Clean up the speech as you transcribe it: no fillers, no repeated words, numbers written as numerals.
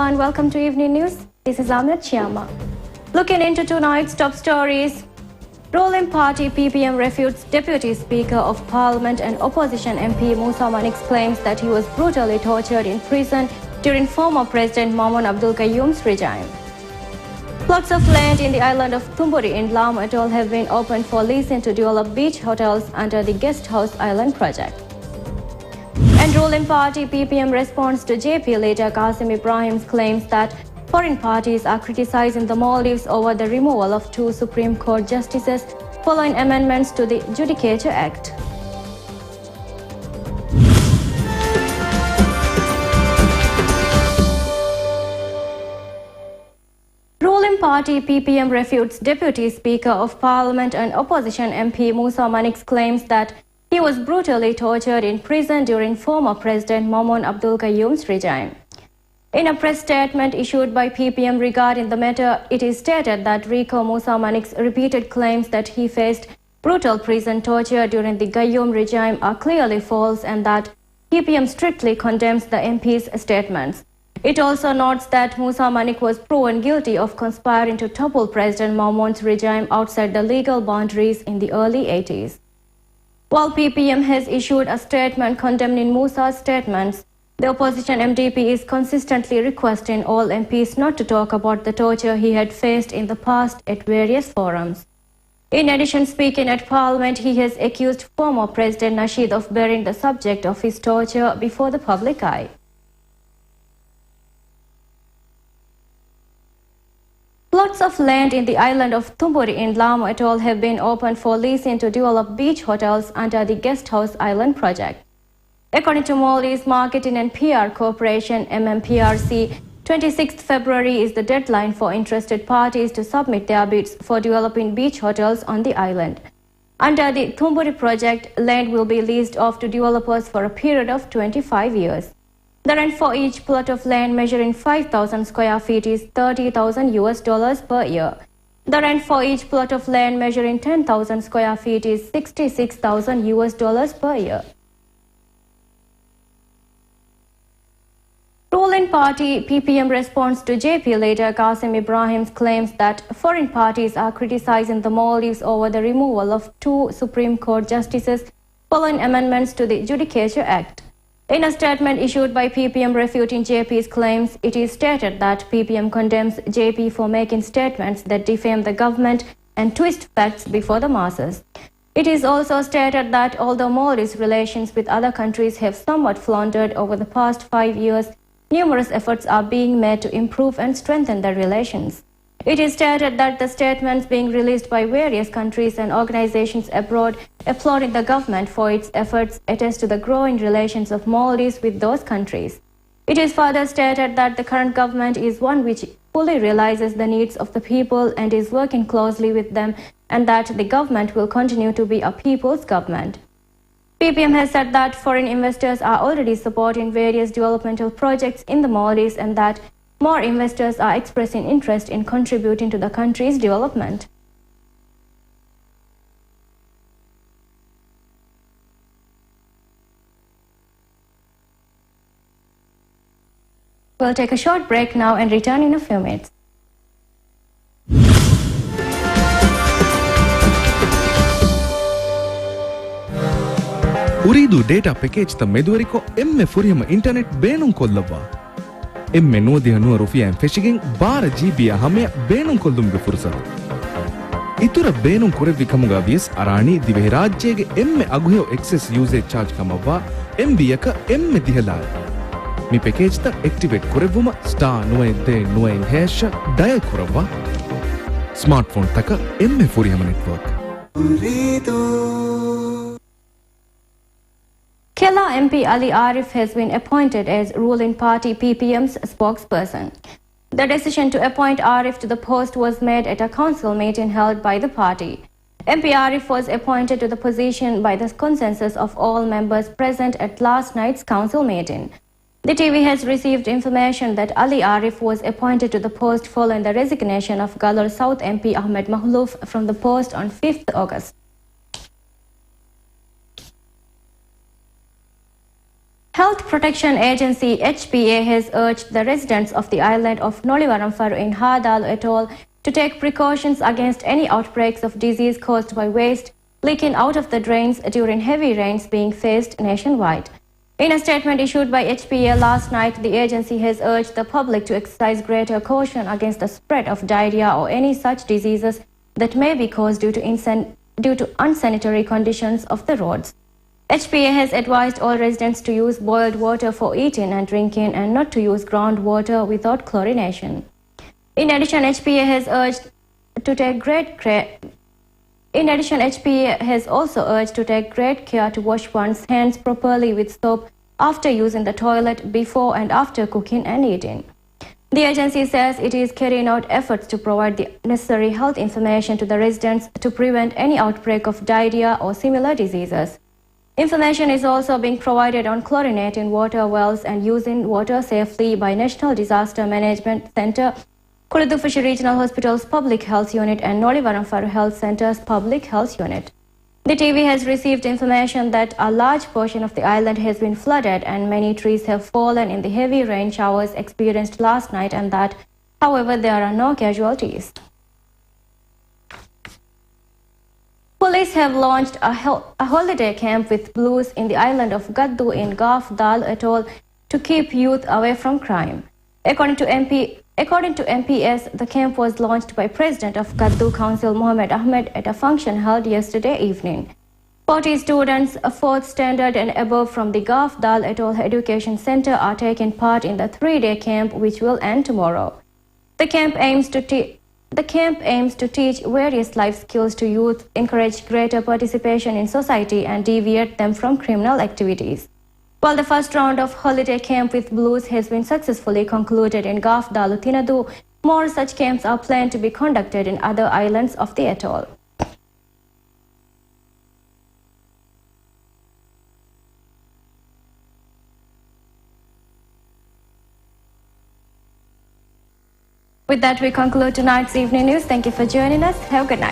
everyone, welcome to Evening News. This is Amrit Chiama. Looking into tonight's top stories, ruling party PPM refutes Deputy Speaker of Parliament and opposition MP Musa Manik's claims that he was brutally tortured in prison during former President Maman Abdul Qayyum's regime. Plots of land in the island of Thumburi in Lamu Atoll have been opened for leasing to develop beach hotels under the Guest House Island project. And ruling party PPM responds to JP leader Qasim Ibrahim's claims that foreign parties are criticizing the Maldives over the removal of 2 Supreme Court justices following amendments to the Judicature Act. Ruling party PPM refutes Deputy Speaker of Parliament and opposition MP Musa Manik's claims that he was brutally tortured in prison during former President Maman Abdul Qayyum's regime. In a press statement issued by PPM regarding the matter, it is stated that Rico Musa Manik's repeated claims that he faced brutal prison torture during the Qayyum regime are clearly false and that PPM strictly condemns the MP's statements. It also notes that Musa Manik was proven guilty of conspiring to topple President Maman's regime outside the legal boundaries in the early 80s. While PPM has issued a statement condemning Musa's statements, the opposition MDP is consistently requesting all MPs not to talk about the torture he had faced in the past at various forums. In addition, speaking at Parliament, he has accused former President Nasheed of bearing the subject of his torture before the public eye. Plots of land in the island of Thumburi in Lamu Atoll have been opened for leasing to develop beach hotels under the Guest House Island project. According to Maldives Marketing and PR Corporation (MMPRC), 26th February is the deadline for interested parties to submit their bids for developing beach hotels on the island. Under the Thumburi project, land will be leased off to developers for a period of 25 years. The rent for each plot of land measuring 5,000 square feet is $30,000 per year. The rent for each plot of land measuring 10,000 square feet is $66,000 per year. Ruling party PPM responds to JP leader Qasim Ibrahim's claims that foreign parties are criticizing the Maldives over the removal of 2 Supreme Court justices following amendments to the Judicature Act. In a statement issued by PPM refuting JP's claims, it is stated that PPM condemns JP for making statements that defame the government and twist facts before the masses. It is also stated that although Maldives' relations with other countries have somewhat floundered over the past 5 years, numerous efforts are being made to improve and strengthen the relations. It is stated that the statements being released by various countries and organizations abroad applauding the government for its efforts attest to the growing relations of Maldives with those countries. It is further stated that the current government is one which fully realizes the needs of the people and is working closely with them, and that the government will continue to be a people's government. PPM has said that foreign investors are already supporting various developmental projects in the Maldives and that more investors are expressing interest in contributing to the country's development. We'll take a short break now and return in a few minutes. Uridu data package ta meduariko emme furiyama internet beenun kollava. emme nuodiha nuwa rufiyan feshigin 12 GB hame beenun kollumge fursaru. Itura beenun kurevvi kamuga vies arani divehi rajyege emme aguheo excess usage charge kamavva MB yaka emme dihala. Mi package ta activate kurevvuma *9 hash dial kuravva. Smartphone taka emme furiyama network. Kela MP Ali Arif has been appointed as ruling party PPM's spokesperson. The decision to appoint Arif to the post was made at a council meeting held by the party. MP Arif was appointed to the position by the consensus of all members present at last night's council meeting. DhiTV has received information that Ali Arif was appointed to the post following the resignation of Galore South MP Ahmed Mahloof from the post on 5th August. Health Protection Agency HPA has urged the residents of the island of Nolivaramfaru in Hadal atoll to take precautions against any outbreaks of disease caused by waste leaking out of the drains during heavy rains being faced nationwide. In a statement issued by HPA last night, the agency has urged the public to exercise greater caution against the spread of diarrhea or any such diseases that may be caused due to unsanitary conditions of the roads. HPA has advised all residents to use boiled water for eating and drinking and not to use groundwater without chlorination. In addition, HPA has also urged to take great care to wash one's hands properly with soap after using the toilet, before and after cooking and eating. The agency says it is carrying out efforts to provide the necessary health information to the residents to prevent any outbreak of diarrhea or similar diseases. Information is also being provided on chlorinating water wells and using water safely by National Disaster Management Centre, Kuladufusha Regional Hospital's Public Health Unit and Nolivaramfaru Health Centre's Public Health Unit. DhiTV has received information that a large portion of the island has been flooded and many trees have fallen in the heavy rain showers experienced last night, and that, however, there are no casualties. Police have launched a holiday camp with blues in the island of Gaddu in Gaf Dal atoll to keep youth away from crime. According to MPS, the camp was launched by President of Gaddu Council Mohammed Ahmed at a function held yesterday evening. 40 students, 4th standard and above from the Gaf Dal Atoll Education Center are taking part in the 3-day camp, which will end tomorrow. The camp aims to teach various life skills to youth, encourage greater participation in society and deviate them from criminal activities. While the first round of holiday camp with blues has been successfully concluded in Gaf Dalu Tinadu, more such camps are planned to be conducted in other islands of the atoll. With that, we conclude tonight's evening news. Thank you for joining us. Have a good night.